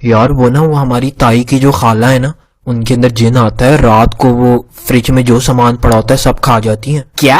یار وہ نا وہ ہماری تائی کی جو خالہ ہے نا ان کے اندر جن آتا ہے, رات کو وہ فریج میں جو سامان پڑا ہوتا ہے سب کھا جاتی ہیں. کیا؟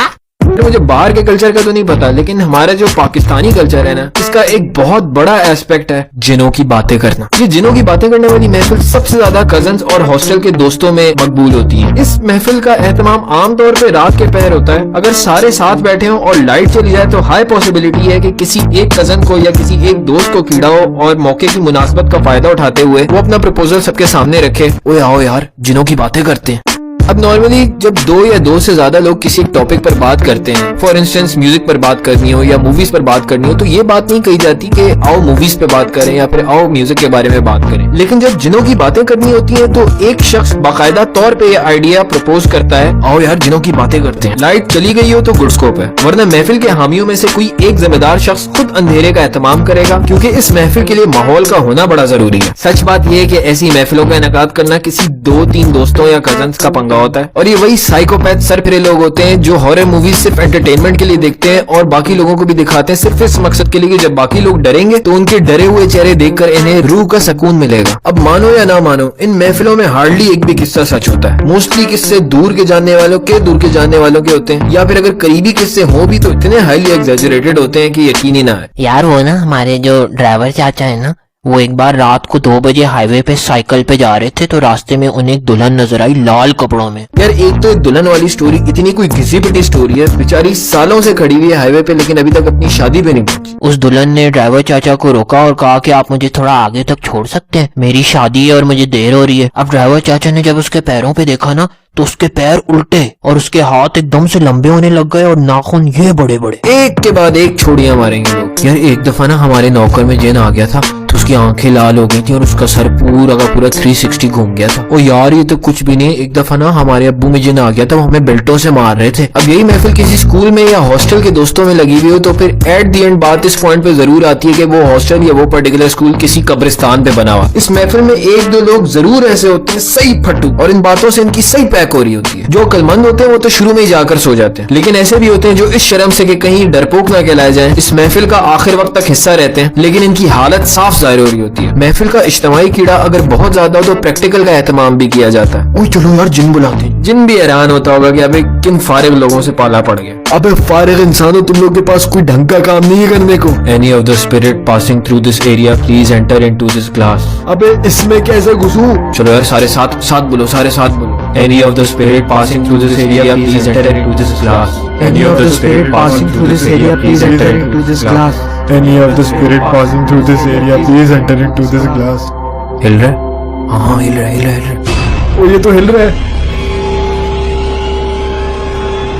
مجھے باہر کے کلچر کا تو نہیں پتا, لیکن ہمارا جو پاکستانی کلچر ہے نا اس کا ایک بہت بڑا ایسپیکٹ ہے جنوں کی باتیں کرنا. یہ جنوں کی باتیں کرنے والی محفل سب سے زیادہ کزنز اور ہاسٹل کے دوستوں میں مقبول ہوتی ہے. اس محفل کا اہتمام عام طور پہ رات کے پہر ہوتا ہے. اگر سارے ساتھ بیٹھے ہوں اور لائٹ چلی جائے تو ہائی پاسبلٹی ہے کہ کسی ایک کزن کو یا کسی ایک دوست کو کیڑا ہو اور موقع کی مناسبت کا فائدہ اٹھاتے ہوئے وہ اپنا پرپوزل سب کے سامنے رکھے, اوے آؤ یار جنوں کی باتیں کرتے ہیں. اب نارملی جب دو یا دو سے زیادہ لوگ کسی ایک ٹاپک پر بات کرتے ہیں, فار انسٹنس میوزک پر بات کرنی ہو یا موویز پر بات کرنی ہو, تو یہ بات نہیں کہی جاتی کہ آؤ موویز پہ بات کریں یا پھر آؤ میوزک کے بارے میں بات کریں. لیکن جب جنوں کی باتیں کرنی ہوتی ہیں تو ایک شخص باقاعدہ طور پہ یہ آئیڈیا پرپوز کرتا ہے, آؤ یار جنوں کی باتیں کرتے ہیں. لائٹ چلی گئی ہو تو گڈ اسکوپ ہے, ورنہ محفل کے حامیوں میں سے کوئی ایک ذمہ دار شخص خود اندھیرے کا اہتمام کرے گا, کیونکہ اس محفل کے لیے ماحول کا ہونا بڑا ضروری ہے. سچ بات یہ ہے کہ ایسی محفلوں کا انعقاد کرنا کسی 2-3 دوستوں یا کزنز کا پنگا ہوتا ہے, اور یہ وہی سائیکوپیتھ سر پھرے لوگ ہوتے ہیں جو ہارر موویز صرف انٹرٹینمنٹ کے لیے دیکھتے ہیں اور باقی لوگوں کو بھی دکھاتے ہیں صرف اس مقصد کے لیے کہ جب باقی لوگ ڈریں گے تو ان کے ڈرے ہوئے چہرے دیکھ کر انہیں روح کا سکون ملے گا. اب مانو یا نہ مانو ان محفلوں میں ہارڈلی ایک بھی قصہ سچ ہوتا ہے. موسٹلی قصے دور کے جاننے والوں کے ہوتے ہیں, یا پھر اگر قریبی قصے ہوں بھی تو اتنے ہائیلی ایگزیجریٹڈ ہوتے ہیں کہ یقین ہی نہ آئے. یار وہ نا ہمارے جو ڈرائیور چاچا ہے نا, وہ ایک بار رات کو 2 بجے ہائی وے پہ سائیکل پہ جا رہے تھے تو راستے میں انہیں ایک دلہن نظر آئی لال کپڑوں میں. یار ایک تو دلہن والی سٹوری اتنی کوئی گھسی پٹی سٹوری ہے, بیچاری سالوں سے کھڑی ہوئی ہے ہائی وے پہ لیکن ابھی تک اپنی شادی پہ نہیں پہنچی. اس دلہن نے ڈرائیور چاچا کو روکا اور کہا کہ آپ مجھے تھوڑا آگے تک چھوڑ سکتے ہیں, میری شادی ہے اور مجھے دیر ہو رہی ہے. اب ڈرائیور چاچا نے جب اس کے پیروں پہ دیکھا نا تو اس کے پیر الٹے اور اس کے ہاتھ ایک دم سے لمبے ہونے لگ گئے اور ناخن یہ بڑے بڑے, ایک کے بعد ایک چھوڑیاں ماریں گے لوگ. یار ایک دفعہ نا ہمارے نوکر میں جن آ گیا تھا تو اس کی آنکھیں لال ہو گئی تھی اور اس کا سر پورا کا پورا 360 گھوم گیا تھا. اور یار یہ تو کچھ بھی نہیں, ایک دفعہ نا ہمارے ابو میں جن آ گیا تھا, وہ ہمیں بیلٹوں سے مار رہے تھے. اب یہی محفل کسی اسکول میں یا ہاسٹل کے دوستوں میں لگی ہوئی ہو تو پھر ایٹ دی اینڈ بات اس پوائنٹ پہ ضرور آتی ہے کہ وہ ہاسٹل یا وہ پرٹیکولر اسکول کسی قبرستان پہ بنا ہوا. اس محفل میں 1-2 لوگ ضرور ایسے ہوتے ہیں صحیح پھٹو, اور ان باتوں سے ان کی صحیح پیک ہو رہی ہوتی ہے. جو عقلمند ہوتے ہیں وہ تو شروع میں ہی جا کر سو جاتے ہیں, لیکن ایسے بھی ہوتے ہیں جو اس شرم سے کہ کہیں ڈرپوک نہ کہلائے جائیں اس محفل کا آخر وقت تک حصہ رہتے ہیں, لیکن ان کی حالت صاف ظاہر ہو رہی ہوتی ہے. محفل کا اجتماعی کیڑا اگر بہت زیادہ ہو تو پریکٹیکل کا اہتمام بھی کیا جاتا ہے. اوہ چلو یار جن بلاتے ہیں. جن بھی حیران ہوتا ہوگا کہ ابے کن فارغ لوگوں سے پالا پڑ گیا. ابے فارغ انسانوں, تم لوگ کے پاس کوئی ڈھنگ کا کام نہیں ہے کرنے کو. Any of the spirit passing through this area please enter into this class. ابے اس میں کیسے گھسوں؟ چلو یار سارے ساتھ بولو, سارے ساتھ بولو. Any of the spirit passing through this area please enter into this class. Any of the spirit passing through this area please enter into this class. Any of the spirit passing through this area please enter into this class. ہل رہا ہے؟ ہاں ہل رہا ہے. وہ یہ تو ہل رہا ہے.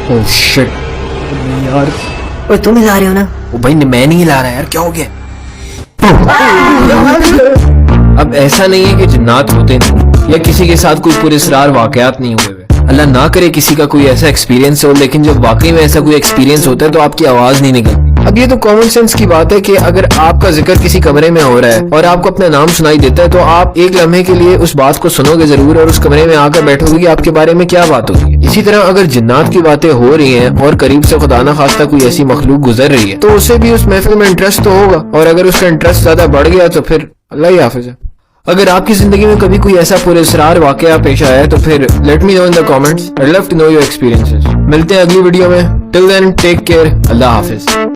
Oh shit. یار اوہ تم ہلا رہے ہو نا؟ وہ بھائی میں نہیں ہلا رہا یار, کیا ہو گیا؟ اب ایسا نہیں ہے کہ جنات ہوتے نہیں یا کسی کے ساتھ کوئی پراسرار واقعات نہیں ہوئے. اللہ نہ کرے کسی کا کوئی ایسا ایکسپیرینس ہو, لیکن جب واقعی میں ایسا کوئی ایکسپیرینس ہوتا ہے تو آپ کی آواز نہیں نکلتی. اب یہ تو کامن سینس کی بات ہے کہ اگر آپ کا ذکر کسی کمرے میں ہو رہا ہے اور آپ کو اپنا نام سنائی دیتا ہے تو آپ ایک لمحے کے لیے اس بات کو سنو گے ضرور اور اس کمرے میں آ کر بیٹھو گے کہ آپ کے بارے میں کیا بات ہو رہی ہے. اسی طرح اگر جنات کی باتیں ہو رہی ہیں اور قریب سے خدا نہ خواستہ کوئی ایسی مخلوق گزر رہی ہے تو اسے بھی اس محفل میں انٹرسٹ تو ہوگا, اور اگر اس کا انٹرسٹ زیادہ بڑھ گیا تو پھر اللہ ہی حافظ ہے. اگر آپ کی زندگی میں کبھی کوئی ایسا پراسرار واقعہ پیش آیا ہے تو پھر let me know in the comments. I'd love to know your experiences. ملتے ہیں اگلی ویڈیو میں. Till then, take care. اللہ حافظ.